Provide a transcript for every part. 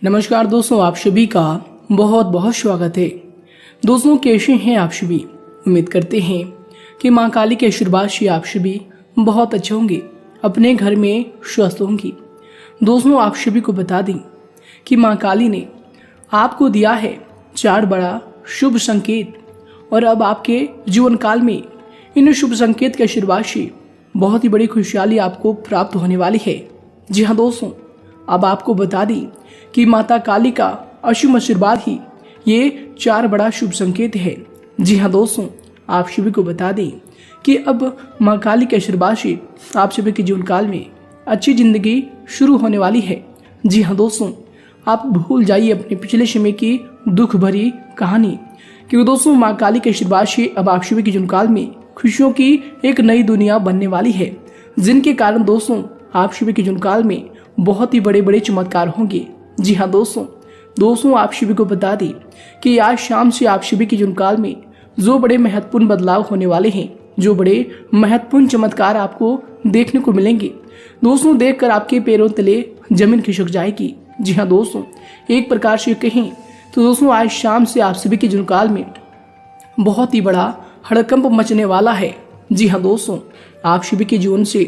नमस्कार दोस्तों, आप सभी का बहुत बहुत स्वागत है। दोस्तों, कैसे हैं आप सभी? उम्मीद करते हैं कि मां काली के आशीर्वाद से आप सभी बहुत अच्छे होंगे, अपने घर में स्वस्थ होंगी। दोस्तों, आप सभी को बता दें कि मां काली ने आपको दिया है 4 बड़ा शुभ संकेत और अब आपके जीवन काल में इन शुभ संकेत के आशीर्वाद से बहुत ही बड़ी खुशहाली आपको प्राप्त होने वाली है। जी हाँ दोस्तों, अब आपको बता दें कि माता काली का असीम आशीर्वाद ही ये 4 बड़ा शुभ संकेत है। जी हाँ दोस्तों, आप सभी को बता दें कि अब माँ काली के आशीर्वाद से आप सभी के जीवन काल में अच्छी जिंदगी शुरू होने वाली है। जी हाँ दोस्तों, आप भूल जाइए अपने पिछले समय की दुख भरी कहानी, क्योंकि दोस्तों माँ काली के आशीर्वाद से अब आप सभी के जीवन काल में खुशियों की एक नई दुनिया बनने वाली है, जिनके कारण दोस्तों आप सभी के जीवन काल में बहुत ही बड़े बड़े चमत्कार होंगे। जी हाँ दोस्तों आप सभी को बता दें कि आज शाम से आप सभी के जीवन काल में जो बड़े महत्वपूर्ण बदलाव होने वाले हैं, जो बड़े महत्वपूर्ण चमत्कार आपको देखने को मिलेंगे, दोस्तों देखकर आपके पैरों तले जमीन खिसक जाएगी। जी हाँ दोस्तों, एक प्रकार से कहें तो दोस्तों आज शाम से आप सभी के जीवन काल में बहुत ही बड़ा हड़कंप मचने वाला है। जी हाँ दोस्तों, आप सभी के जीवन से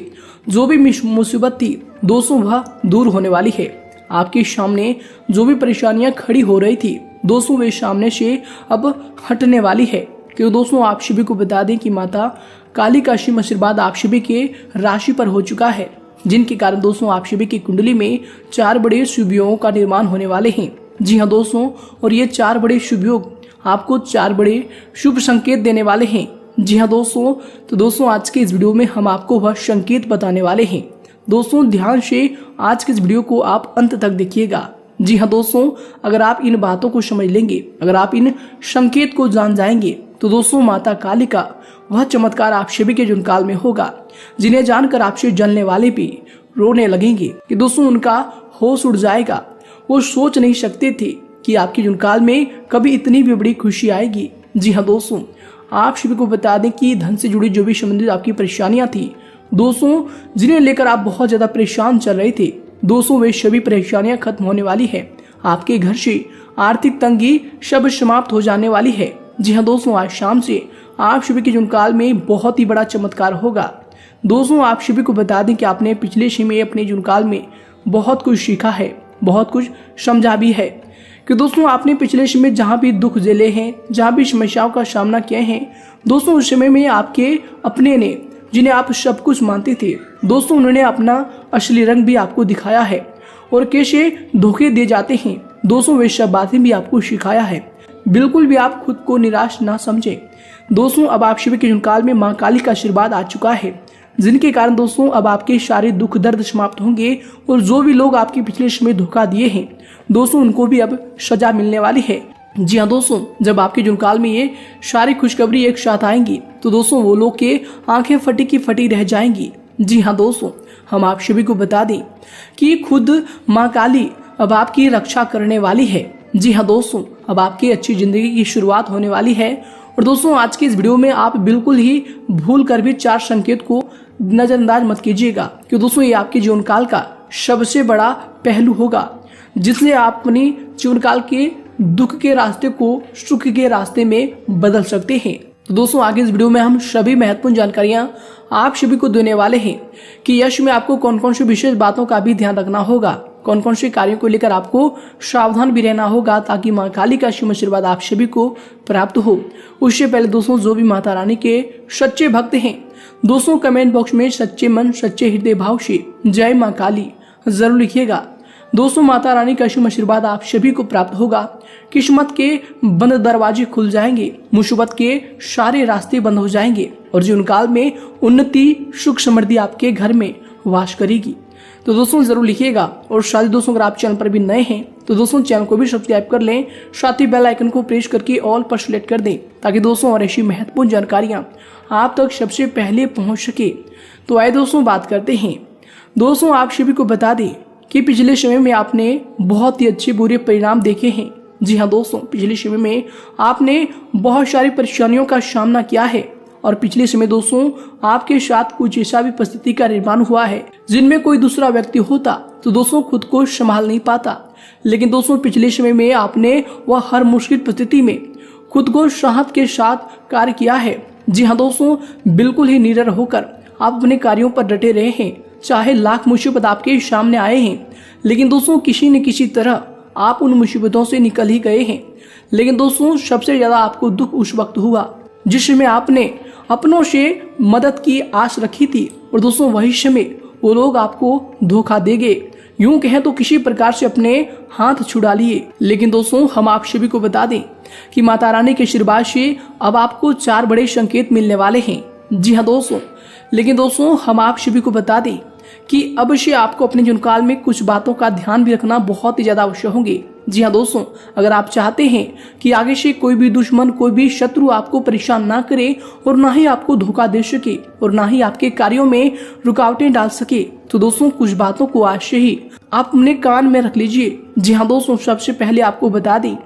जो भी मुसीबत थी दोस्तों वह दूर होने वाली है। आपके सामने जो भी परेशानियां खड़ी हो रही थी दोस्तों वे सामने से अब हटने वाली है, क्योंकि दोस्तों आप सभी को बता दें कि माता काली का असीम आशीर्वाद आप सभी के राशि पर हो चुका है, जिनके कारण दोस्तों आप सभी की कुंडली में 4 बड़े शुभ योगों का निर्माण होने वाले हैं। जी हाँ दोस्तों, और ये 4 बड़े शुभ योग आपको 4 बड़े शुभ संकेत देने वाले हैं। जी हाँ दोस्तों, तो दोस्तों आज के इस वीडियो में हम आपको वह संकेत बताने वाले हैं। दोस्तों ध्यान से आज के इस वीडियो को आप अंत तक देखिएगा। जी हाँ दोस्तों, अगर आप इन बातों को समझ लेंगे, अगर आप इन संकेत को जान जाएंगे तो दोस्तों माता काली का वह चमत्कार आप सभी के जीवन काल में होगा, जिन्हें जानकर आपसे जलने वाले भी रोने लगेंगे कि दोस्तों उनका होश उड़ जाएगा। वो सोच नहीं सकते थे कि आपके जीवन काल में कभी इतनी भी बड़ी खुशी आएगी। जी हाँ दोस्तों, आप सभी को बता दें कि धन से जुड़ी जो भी संबंधित आपकी परेशानियां थी दोस्तों, जिन्हें लेकर आप बहुत ज्यादा परेशान चल रहे थे दोस्तों, वे सभी परेशानियां खत्म होने वाली है। आपके घर से आर्थिक तंगी सब समाप्त हो जाने वाली है। जी हाँ दोस्तों, आज शाम से आप सभी के जीवन काल में बहुत ही बड़ा चमत्कार होगा। दोस्तों आप सभी को बता दें कि आपने पिछले समय अपने जीवन काल में बहुत कुछ सीखा है, बहुत कुछ समझा भी है कि दोस्तों आपने पिछले समय जहाँ भी दुख झेले हैं, जहाँ भी समस्याओं का सामना किए हैं दोस्तों, उस समय में आपके अपने ने, जिन्हें आप सब कुछ मानते थे दोस्तों, उन्होंने अपना असली रंग भी आपको दिखाया है और कैसे धोखे दे जाते हैं दोस्तों, वे सब बातें भी आपको सिखाया है। बिल्कुल भी आप खुद को निराश ना समझें दोस्तों, अब आप सभी के जीवन काल में माँ काली का आशीर्वाद आ चुका है, जिनके कारण दोस्तों अब आपके सारे दुख दर्द समाप्त होंगे और जो भी लोग आपके पिछले समय धोखा दिए हैं दोस्तों उनको भी अब सजा मिलने वाली है। जी हाँ दोस्तों, जब आपके जीवन काल में ये सारी खुशखबरी एक साथ आएंगी तो दोस्तों वो लोग के आंखें फटी की फटी रह जाएंगी। जी हाँ दोस्तों, हम आप सभी को बता दें कि खुद माँ काली अब आपकी रक्षा करने वाली है। जी हाँ दोस्तों, अब आपकी अच्छी जिंदगी की शुरुआत होने वाली है। और दोस्तों आज की इस वीडियो में आप बिल्कुल ही भूल कर भी 4 संकेत को नजरअंदाज मत कीजिएगा, क्योंकि दोस्तों ये आपके जीवन काल का सबसे बड़ा पहलू होगा, जिससे आप अपनी जीवन काल के दुख के रास्ते को सुख के रास्ते में बदल सकते हैं। तो दोस्तों आगे इस वीडियो में हम सभी महत्वपूर्ण जानकारियां आप सभी को देने वाले हैं कि यश में आपको कौन कौन सी विशेष बातों का भी ध्यान रखना होगा, कौन कौन से कार्यों को लेकर आपको सावधान भी रहना होगा, ताकि माँ काली का असीम आशीर्वाद आप सभी को प्राप्त हो। उससे पहले दोस्तों जो भी माता रानी के सच्चे भक्त हैं दोस्तों, कमेंट बॉक्स में सच्चे मन सच्चे हृदय भाव से जय माँ काली जरूर लिखिएगा। दोस्तों माता रानी का असीम आशीर्वाद आप सभी को प्राप्त होगा। किस्मत के बंद दरवाजे खुल जाएंगे, मुसीबत के सारे रास्ते बंद हो जाएंगे और जीवन काल में उन्नति सुख समृद्धि आपके घर में वास करेगी। तो दोस्तों जरूर लिखिएगा। और साथ ही दोस्तों अगर आप चैनल पर भी नए हैं तो दोस्तों चैनल को भी सब्सक्राइब कर लें, साथ ही बेल आइकन को प्रेस करके ऑल पर सिलेक्ट कर दें, ताकि दोस्तों और ऐसी महत्वपूर्ण जानकारियां आप तक सबसे पहले पहुंच सके। तो आइए दोस्तों बात करते हैं। दोस्तों आप सभी को बता दें कि पिछले समय में आपने बहुत ही अच्छे बुरे परिणाम देखे हैं। जी हाँ दोस्तों, पिछले समय में आपने बहुत सारी परेशानियों का सामना किया है और पिछले समय दोस्तों आपके साथ कुछ ऐसा भी परिस्थिति का निर्माण हुआ है जिनमें कोई दूसरा व्यक्ति होता तो दोस्तों खुद को संभाल नहीं पाता। लेकिन दोस्तों पिछले समय में आपने वह हर मुश्किल परिस्थिति में खुद को साहस के साथ कार्य किया है। जी हाँ दोस्तों, बिल्कुल ही निडर होकर आप अपने कार्यों पर डटे रहे हैं। चाहे लाख मुसीबत आपके सामने आए हैं, लेकिन दोस्तों किसी न किसी तरह आप उन मुसीबतों से निकल ही गए हैं। लेकिन दोस्तों सबसे ज्यादा आपको दुख उस वक्त हुआ जिसमें आपने अपनों से मदद की आस रखी थी और दोस्तों वही समय वो लोग आपको धोखा दे गए। यूं कहें तो किसी प्रकार से अपने हाथ छुड़ा लिए। लेकिन दोस्तों हम आप सभी को बता दें कि माता रानी के आशीर्वाद से अब आपको 4 बड़े संकेत मिलने वाले हैं। जी हाँ दोस्तों, लेकिन दोस्तों हम आप सभी को बता दें कि अवश्य आपको अपने जीवन काल में कुछ बातों का ध्यान भी रखना बहुत ही ज्यादा आवश्यक होंगे। जी हाँ दोस्तों, अगर आप चाहते हैं कि आगे से कोई भी दुश्मन, कोई भी शत्रु आपको परेशान ना करे और ना ही आपको धोखा दे सके और ना ही आपके कार्यों में रुकावटें डाल सके, तो दोस्तों कुछ बातों को आज से ही आप अपने कान में रख लीजिए। जी हाँ दोस्तों, सबसे पहले आपको बता दें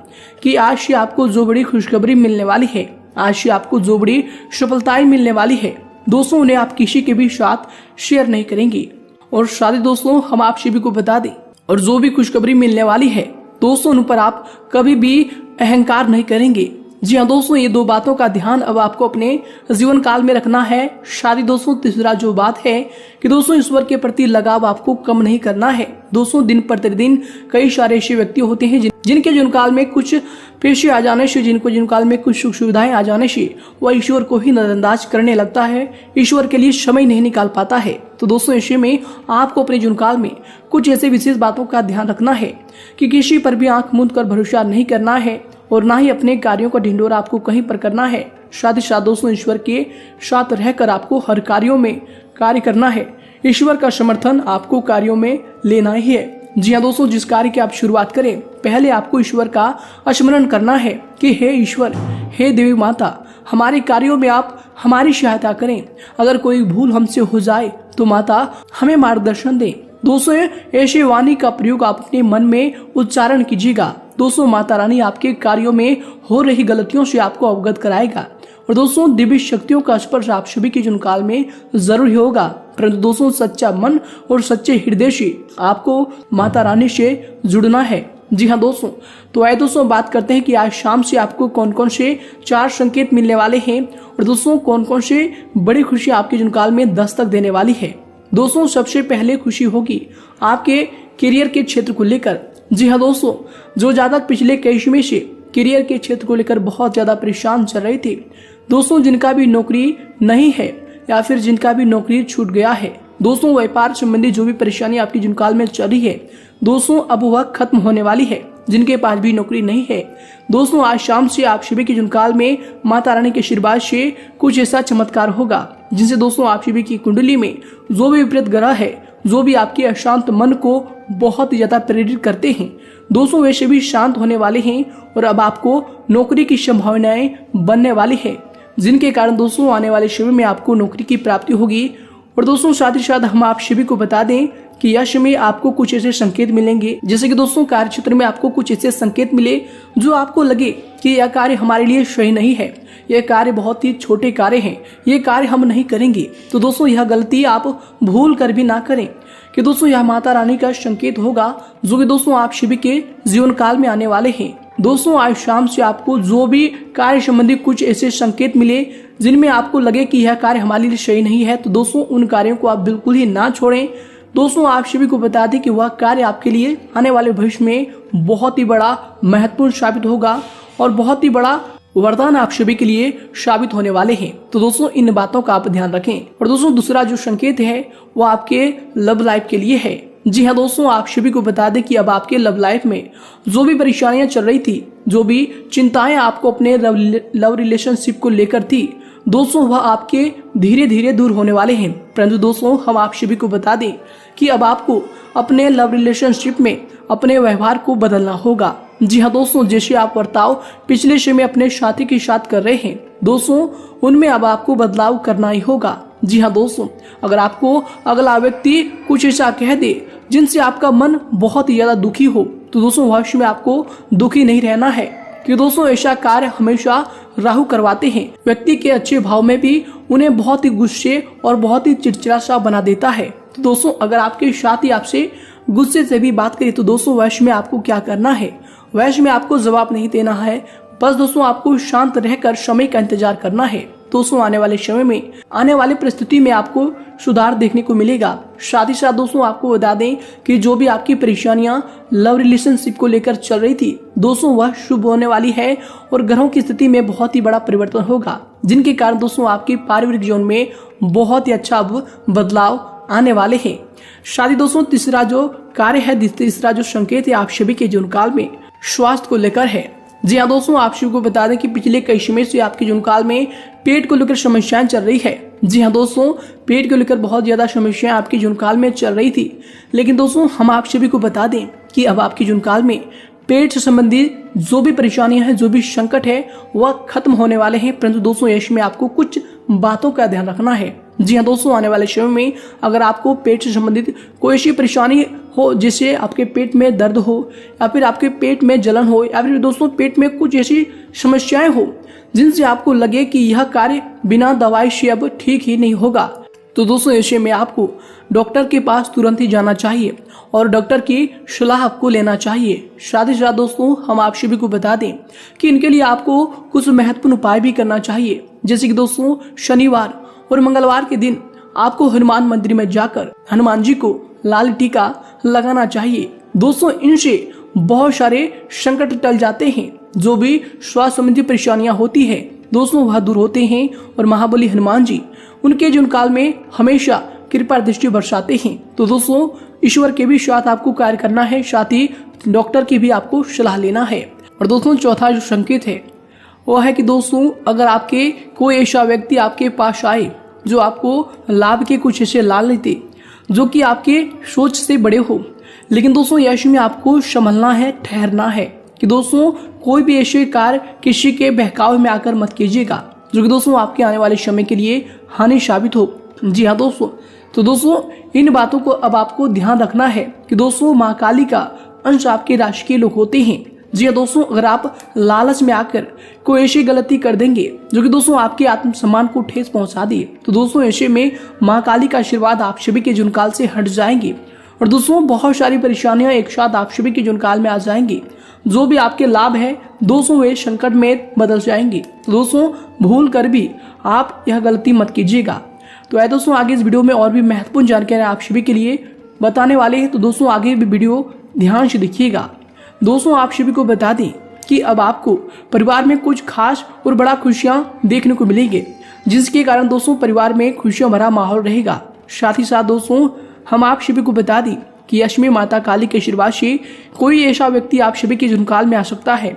कि आज से आपको जो बड़ी खुशखबरी मिलने वाली है, आज से आपको जो बड़ी सफलताएं मिलने वाली है, दोस्तों उन्हें आप किसी के भी साथ शेयर नहीं करेंगे। और साथ दोस्तों हम आप सभी को बता दें, और जो भी खुशखबरी मिलने वाली है दोस्तों उन पर आप कभी भी अहंकार नहीं करेंगे। जी हाँ दोस्तों, ये 2 बातों का ध्यान अब आपको अपने जीवन काल में रखना है। शादी दोस्तों तीसरा जो बात है कि दोस्तों ईश्वर के प्रति लगाव आपको कम नहीं करना है। दोस्तों दिन प्रतिदिन कई सारे ऐसे व्यक्ति होते हैं जिनके जीवन काल में कुछ पेशे आ जाने से, जिनको जीवन काल में कुछ सुख सुविधाएं आ जाने से वह ईश्वर को ही नजरअंदाज करने लगता है, ईश्वर के लिए समय नहीं निकाल पाता है। तो दोस्तों ऐसे में आपको अपने जीवन काल में कुछ ऐसे विशेष बातों का ध्यान रखना है कि किसी पर भी आंख मूंद कर भरोसा नहीं करना है और ना ही अपने कार्यों का ढिंढोरा आपको कहीं पर करना है। साथ ही साथ दोस्तों ईश्वर के साथ रहकर आपको हर कार्यों में कार्य करना है। ईश्वर का समर्थन आपको कार्यों में लेना ही है। जी हाँ दोस्तों, जिस कार्य की आप शुरुआत करें पहले आपको ईश्वर का स्मरण करना है कि हे ईश्वर, हे देवी माता, हमारे कार्यों में आप हमारी सहायता करें। अगर कोई भूल हमसे हो जाए तो माता हमें मार्गदर्शन दें। दोस्तों ऐसे वाणी का प्रयोग आप अपने मन में उच्चारण कीजिएगा। दोस्तों माता रानी आपके कार्यों में हो रही गलतियों से आपको अवगत कराएगा और दोस्तों दिव्य शक्तियों का स्पर्श आप सभी के जीवन काल में जरूर होगा। परंतु दोस्तों सच्चा मन और सच्चे हृदय से आपको माता रानी से जुड़ना है। जी हाँ दोस्तों, तो आइए दोस्तों बात करते हैं कि आज शाम से आपको कौन कौन से 4 संकेत मिलने वाले हैं और दोस्तों कौन कौन से बड़ी खुशी आपके जीवन काल में दस्तक देने वाली है। दोस्तों सबसे पहले खुशी होगी आपके करियर के क्षेत्र को लेकर। जी हाँ दोस्तों, जो जातक पिछले कई समय से करियर के क्षेत्र को लेकर बहुत ज्यादा परेशान चल रहे थे, दोस्तों जिनका भी नौकरी नहीं है या फिर जिनका भी नौकरी छूट गया है, दोस्तों व्यापार संबंधी जो भी परेशानी आपकी जीवन काल में चल रही है दोस्तों अब वह खत्म होने वाली है। जिनके पास भी नौकरी नहीं है दोस्तों आज शाम से आप सभी के जीवन काल में माता रानी के आशीर्वाद से कुछ ऐसा चमत्कार होगा जिनसे दोस्तों आप सभी की कुंडली में जो भी विपरीत ग्रह है, जो भी आपके अशांत मन को बहुत ज्यादा प्रेरित करते हैं, दोस्तों वैसे भी शांत होने वाले हैं और अब आपको नौकरी की संभावनाएं बनने वाली है, जिनके कारण दोस्तों आने वाले समय में आपको नौकरी की प्राप्ति होगी। और दोस्तों साथ ही साथ हम आप सभी को बता दें कि यह समय आपको कुछ ऐसे संकेत मिलेंगे, जैसे कि दोस्तों कार्य क्षेत्र में आपको कुछ ऐसे संकेत मिले जो आपको लगे कि यह कार्य हमारे लिए सही नहीं है, यह कार्य बहुत ही छोटे कार्य हैं, ये कार्य हम नहीं करेंगे। तो दोस्तों यह गलती आप भूल कर भी ना करें कि दोस्तों यह माता रानी का संकेत होगा जो कि दोस्तों आप सभी के जीवन काल में आने वाले हैं। दोस्तों आज शाम से आपको जो भी कार्य संबंधी कुछ ऐसे संकेत मिले जिनमें आपको लगे कि यह कार्य हमारे लिए सही नहीं है, तो दोस्तों उन कार्यों को आप बिल्कुल ही ना छोड़ें। दोस्तों आप सभी को बता दें कि वह कार्य आपके लिए आने वाले भविष्य में बहुत ही बड़ा महत्वपूर्ण साबित होगा और बहुत ही बड़ा वरदान आप सभी के लिए साबित होने वाले हैं। तो दोस्तों इन बातों का आप ध्यान रखें। और दोस्तों दूसरा जो संकेत है वो आपके लव लाइफ के लिए है। जी हाँ दोस्तों आप सभी को बता दें कि अब आपके लव लाइफ में जो भी परेशानियां चल रही थी, जो भी चिंताएं आपको अपने लव रिलेशनशिप को लेकर थी, दोस्तों वह आपके धीरे धीरे दूर होने वाले हैं। परंतु दोस्तों हम आप सभी को बता दें कि अब आपको अपने लव रिलेशनशिप में अपने व्यवहार को बदलना होगा। जी हाँ दोस्तों, जैसे आप बर्ताव पिछले समय अपने साथी के साथ कर रहे हैं दोस्तों उनमें अब आपको बदलाव करना ही होगा। जी हाँ दोस्तों, अगर आपको अगला व्यक्ति कुछ ऐसा कह दे जिनसे आपका मन बहुत ही ज्यादा दुखी हो, तो दोस्तों भविष्य में आपको दुखी नहीं रहना है कि दोस्तों ऐसा कार्य हमेशा राहु करवाते हैं। व्यक्ति के अच्छे भाव में भी उन्हें बहुत ही गुस्से और बहुत ही चिड़चिड़ा सा बना देता है। तो दोस्तों अगर आपके साथी आपसे गुस्से से भी बात करें तो दोस्तों वैश्य में आपको क्या करना है, वैश्य में आपको जवाब नहीं देना है। बस दोस्तों आपको शांत रहकर समय का इंतजार करना है। दोस्तों आने वाले समय में, आने वाली परिस्थिति में आपको सुधार देखने को मिलेगा। साथ ही साथ दोस्तों आपको बता दें कि जो भी आपकी परेशानियां लव रिलेशनशिप को लेकर चल रही थी दोस्तों वह शुभ होने वाली है और ग्रहों की स्थिति में बहुत ही बड़ा परिवर्तन होगा, जिनके कारण दोस्तों आपके पारिवारिक जीवन में बहुत ही अच्छा बदलाव आने वाले हैं। शादी दोस्तों तीसरा जो कार्य है, तीसरा जो संकेत है आप सभी के जीवन काल में स्वास्थ्य को लेकर है। जी हाँ दोस्तों, आप सभी को बता दें कि पिछले कई समय से आपके जीवन काल में पेट को लेकर समस्याएं चल रही है। जी हाँ दोस्तों, पेट को लेकर बहुत ज्यादा समस्याएं आपके जीवन काल में चल रही थी, लेकिन दोस्तों हम आप सभी को बता दें कि अब आपके जीवन काल में पेट से संबंधित जो भी परेशानियां हैं, जो भी संकट है वह खत्म होने वाले हैं। परंतु दोस्तों इसमें आपको कुछ बातों का ध्यान रखना है। जी हाँ दोस्तों, आने वाले समय में अगर आपको पेट से संबंधित कोई ऐसी परेशानी हो, जिससे आपके पेट में दर्द हो या फिर आपके पेट में जलन हो या फिर दोस्तों पेट में कुछ ऐसी समस्याएं हो जिनसे आपको लगे कि यह कार्य बिना दवाई से अब ठीक ही नहीं होगा, तो दोस्तों ऐसे में आपको डॉक्टर के पास तुरंत ही जाना चाहिए और डॉक्टर की सलाह आपको लेना चाहिए। साथ ही साथ दोस्तों हम आप सभी को बता दें कि इनके लिए आपको कुछ महत्वपूर्ण उपाय भी करना चाहिए, जैसे कि दोस्तों शनिवार और मंगलवार के दिन आपको हनुमान मंदिर में जाकर हनुमान जी को लाल टीका लगाना चाहिए। दोस्तों इनसे बहुत सारे संकट टल जाते हैं, जो भी स्वास्थ्य संबंधी परेशानियां होती है दोस्तों वह दूर होते हैं और महाबली हनुमान जी उनके जीवन काल में हमेशा कृपा दृष्टि बरसाते हैं। तो दोस्तों ईश्वर के भी साथ आपको कार्य करना है, साथ ही डॉक्टर की भी आपको सलाह लेना है। और दोस्तों चौथा जो संकेत है वो है कि दोस्तों अगर आपके कोई ऐसा व्यक्ति आपके पास आए जो आपको लाभ के कुछ ऐसे लाल देते जो कि आपके सोच से बड़े हो, लेकिन दोस्तों यश में आपको संभलना है, ठहरना है कि दोस्तों कोई भी ऐसे कार्य किसी के बहकावे में आकर मत कीजिएगा जो कि दोस्तों आपके आने वाले समय के लिए हानि साबित हो। जी हाँ दोस्तों, तो दोस्तों इन बातों को अब आपको ध्यान रखना है कि दोस्तों माँ काली का अंश आपके राशि के लोग होते हैं। जी हाँ दोस्तों, अगर आप लालच में आकर कोई ऐसी गलती कर देंगे जो कि दोस्तों आपके आत्मसम्मान को ठेस पहुंचा दिए, तो दोस्तों ऐसे में माँ काली का आशीर्वाद आप सभी के जीवन काल से हट जाएंगे और दोस्तों बहुत सारी परेशानियां एक साथ आप सभी के जीवन काल में आ जाएंगी। जो भी आपके लाभ है दोस्तों वे संकट में बदल जाएंगे। तो दोस्तों भूल कर भी आप यह गलती मत कीजिएगा। तो है दोस्तों आगे इस वीडियो में और भी महत्वपूर्ण जानकारी आप सभी के लिए बताने वाले हैं, तो दोस्तों आगे भी वीडियो ध्यान से देखिएगा। दोस्तों आप सभी को बता दें कि अब आपको परिवार में कुछ खास और बड़ा खुशियां देखने को मिलेंगे, जिसके कारण दोस्तों परिवार में खुशियों भरा माहौल रहेगा। साथ ही साथ दोस्तों हम आप सभी को बता दें कि यश में माता काली के आशीर्वाद से कोई ऐसा व्यक्ति आप सभी के जीवनकाल में आ सकता है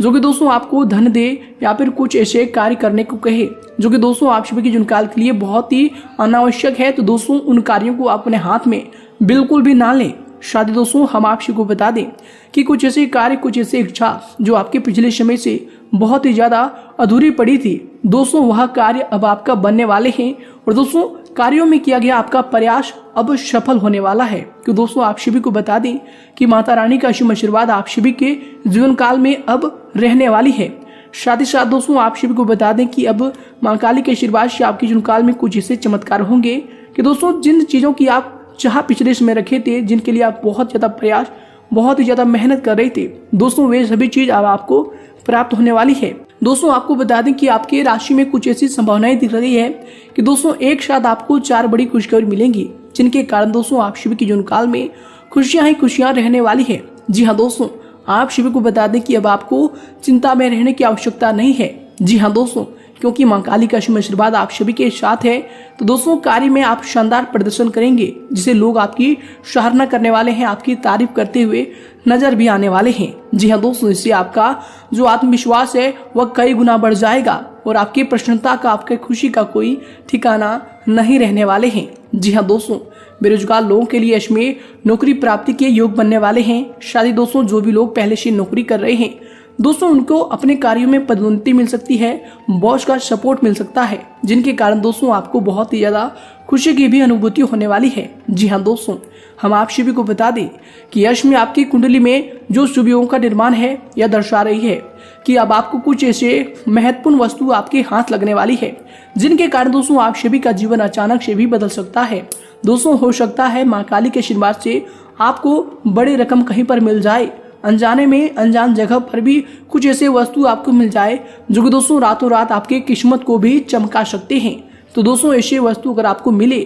जो कि दोस्तों आपको धन दे या फिर कुछ ऐसे कार्य करने को कहे जो कि दोस्तों आप सभी के जीवनकाल के लिए बहुत ही अनावश्यक है। तो दोस्तों उन कार्यों को अपने हाथ में बिल्कुल भी ना लें। साथ ही दोस्तों हम आप सभी को बता दें कि कुछ ऐसे कार्य, कुछ ऐसे इच्छा जो आपके पिछले समय से बहुत ही ज्यादा अधूरी पड़ी थी दोस्तों वह कार्य अब आपका बनने वाले हैं और दोस्तों कार्यों में किया गया आपका प्रयास अब सफल होने वाला है। कि दोस्तों आप सभी को बता दें कि माता रानी का शुभ आशीर्वाद आप सभी के जीवन काल में अब रहने वाली है। साथ ही साथ दोस्तों आप सभी को बता दें कि अब मां काली के आशीर्वाद से आपके जीवन काल में कुछ ऐसे चमत्कार होंगे कि दोस्तों जिन चीजों की आप चाह पिछले समय रखे थे, जिनके लिए आप बहुत ज्यादा प्रयास, बहुत ही ज्यादा मेहनत कर रहे थे दोस्तों, वे सभी चीज अब आपको प्राप्त होने वाली है। दोस्तों आपको बता दें कि आपके राशि में कुछ ऐसी संभावनाएं दिख रही है कि दोस्तों एक साथ आपको 4 बड़ी खुशखबरी मिलेंगी, जिनके कारण दोस्तों आप सभी के जीवन काल में खुशियां ही खुशियां रहने वाली है। जी हाँ दोस्तों, आप सभी को बता दें कि अब आपको चिंता में रहने की आवश्यकता नहीं है। जी हाँ दोस्तों, क्योंकि मां काली का शुभ आशीर्वाद आप सभी के साथ है, तो दोस्तों कार्य में आप शानदार प्रदर्शन करेंगे, जिसे लोग आपकी सराहना करने वाले हैं, आपकी तारीफ करते हुए नजर भी आने वाले हैं। जी हाँ दोस्तों, इससे आपका जो आत्मविश्वास है वह कई गुना बढ़ जाएगा और आपकी प्रसन्नता का, आपके खुशी का कोई ठिकाना नहीं रहने वाले हैं। जी हाँ दोस्तों, बेरोजगार लोगों के लिए इसमें नौकरी प्राप्ति के योग बनने वाले हैं। शायद दोस्तों जो भी लोग पहले से नौकरी कर रहे हैं दोस्तों उनको अपने कार्यों में पदोन्नति मिल सकती है, बॉस का सपोर्ट मिल सकता है, जिनके कारण दोस्तों आपको बहुत ही ज्यादा खुशी की भी अनुभूति होने वाली है। जी हाँ दोस्तों, हम आप सभी को बता दें कि यश में आपकी कुंडली में जो शुभ योगों का निर्माण है यह दर्शा रही है कि अब आपको कुछ ऐसे महत्वपूर्ण वस्तु आपके हाथ लगने वाली है जिनके कारण दोस्तों आप सभी का जीवन अचानक से भी बदल सकता है। दोस्तों हो सकता है मां काली के आशीर्वाद से आपको बड़ी रकम कहीं पर मिल जाए, अनजाने में अनजान जगह पर भी कुछ ऐसे वस्तु आपको मिल जाए जो कि दोस्तों रातों रात आपके किस्मत को भी चमका सकते हैं। तो दोस्तों ऐसे वस्तु अगर आपको मिले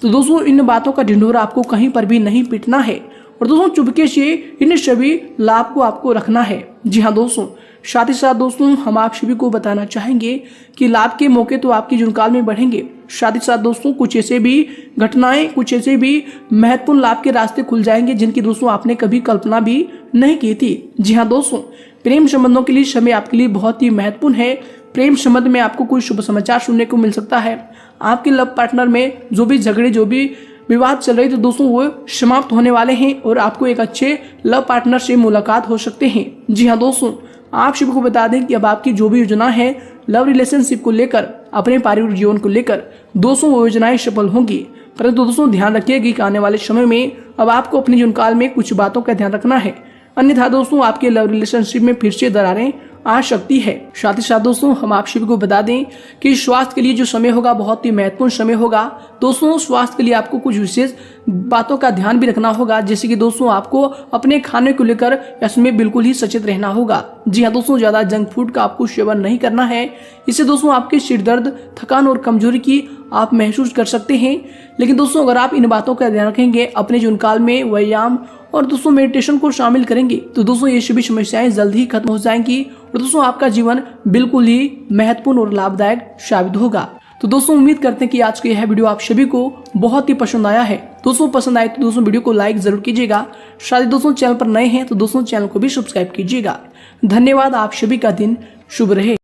तो दोस्तों इन बातों का ढिंढोरा आपको कहीं पर भी नहीं पीटना है और दोस्तों चुपके से इन सभी लाभ को आपको रखना है। जी हाँ दोस्तों, साथ ही साथ दोस्तों हम आप सभी को बताना चाहेंगे कि लाभ के मौके तो आपकी जुनकाल में बढ़ेंगे, साथ ही साथ दोस्तों कुछ ऐसे भी घटनाएं, कुछ ऐसे भी महत्वपूर्ण लाभ के रास्ते खुल जाएंगे जिनकी दोस्तों आपने कभी कल्पना भी नहीं की थी। जी हाँ दोस्तों, प्रेम संबंधों के लिए समय आपके लिए बहुत ही महत्वपूर्ण है। प्रेम संबंध में आपको कोई शुभ समाचार सुनने को मिल सकता है। आपके लव पार्टनर में जो भी झगड़े, जो भी विवाद चल रही, तो दोस्तों वो समाप्त होने वाले हैं और आपको एक अच्छे लव पार्टनर से मुलाकात हो सकते हैं। जी हाँ दोस्तों, आप सभी को बता दें कि अब आपकी जो भी योजना है लव रिलेशनशिप को लेकर, अपने पारिवारिक जीवन को लेकर, दोस्तों वो योजनाएं सफल होंगी। परंतु दोस्तों ध्यान रखिएगा कि आने वाले समय में अब आपको अपने जीवन काल में कुछ बातों का ध्यान रखना है, अन्यथा दोस्तों आपके लव रिलेशनशिप में फिर से दरारें आ सकती है। साथ ही साथ दोस्तों हम आप सभी को बता दें कि स्वास्थ्य के लिए जो समय होगा बहुत ही महत्वपूर्ण समय होगा। दोस्तों स्वास्थ्य के लिए आपको कुछ विशेष बातों का ध्यान भी रखना होगा, जैसे कि दोस्तों आपको अपने खाने को लेकर इसमें बिल्कुल ही सचेत रहना होगा। जी हाँ दोस्तों, ज्यादा जंक फूड का आपको सेवन नहीं करना है, इससे दोस्तों आपके सिर दर्द, थकान और कमजोरी की आप महसूस कर सकते हैं। लेकिन दोस्तों अगर आप इन बातों का ध्यान रखेंगे, अपने जीवन काल में व्यायाम और दोस्तों मेडिटेशन को शामिल करेंगे, तो दोस्तों ये सभी समस्याएं जल्द ही खत्म हो जाएंगी और दोस्तों आपका जीवन बिल्कुल ही महत्वपूर्ण और लाभदायक साबित होगा। तो दोस्तों उम्मीद करते हैं कि आज का यह वीडियो आप सभी को बहुत ही पसंद आया है। दोस्तों पसंद आए तो दोस्तों वीडियो को लाइक जरूर कीजिएगा। शायद दोस्तों चैनल पर नए हैं तो दोस्तों चैनल को भी सब्सक्राइब कीजिएगा। धन्यवाद, आप सभी का दिन शुभ रहे।